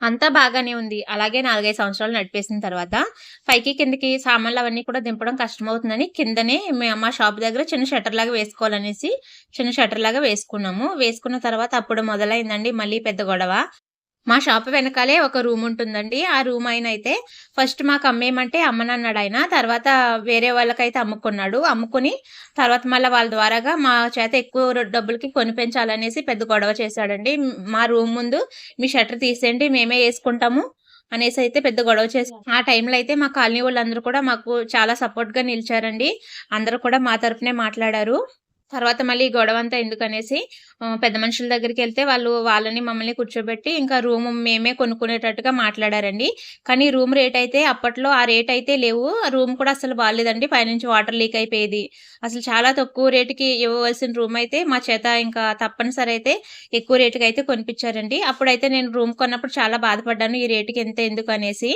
అంతా బాగానే ఉంది. అలాగే 4, 5 సంవత్సరాలు నడిపేసిన తర్వాత పైకి, కిందకి సామాన్లు అవన్నీ కూడా దింపడం కష్టమవుతుందని కిందనే మా షాప్ దగ్గర చిన్న షట్టర్‌లాగా వేసుకోవాలనేసి చిన్న షట్టర్‌లాగా వేసుకున్నాము. వేసుకున్న తర్వాత అప్పుడు మొదలైందండి మళ్ళీ పెద్ద గొడవ. మా షాప్ వెనకాలే ఒక రూముంటుందండి. ఆ రూమ్ ఆయనైతే ఫస్ట్ మాకు అమ్మేయమంటే అమ్మనన్నాడాయన. తర్వాత వేరే వాళ్ళకైతే అమ్ముకున్నాడు. అమ్ముకొని తర్వాత మళ్ళా వాళ్ళ ద్వారాగా మా చేత ఎక్కువ డబ్బులకి కొనిపించాలనేసి పెద్ద గొడవ చేశాడండి. మా రూమ్ ముందు మీ షట్టర్ తీసేయండి మేమే యేసుకుంటాము అనేసైతే పెద్ద గొడవ చేసాం. ఆ టైంలో అయితే మా కాలనీ వోళ్ళందరూ కూడా మాకు చాలా సపోర్ట్‌గా నిలిచారండి. అందరూ కూడా మా తరపునే మాట్లాడారు. తర్వాత మళ్ళీ ఈ గొడవంతా ఎందుకనేసి పెద్ద మనుషుల దగ్గరికెళ్తే వాళ్ళని మమ్మల్ని కూర్చోబెట్టి ఇంకా రూమ్ మేమే కొనుక్కునేటట్టుగా మాట్లాడారండి. కానీ రూమ్ రేటయితే అప్పట్లో ఆ రేటయితే లేవు. ఆ రూమ్ కూడా అస్సలు బాలేదండి. పైనుంచి వాటర్ లీక్ అయిపోయేది. అసలు చాలా తక్కువ రేట్‌కి ఇవ్వవలసిన రూమయితే మా చేత ఇంకా తప్పనిసరి అయితే ఎక్కువ రేట్‌కయితే కొనిపిచ్చారండి. అప్పుడైతే నేను రూమ్ కొన్నప్పుడు చాలా బాధపడ్డాను. ఈ రేట్‌కి ఇంత ఎందుకనేసి.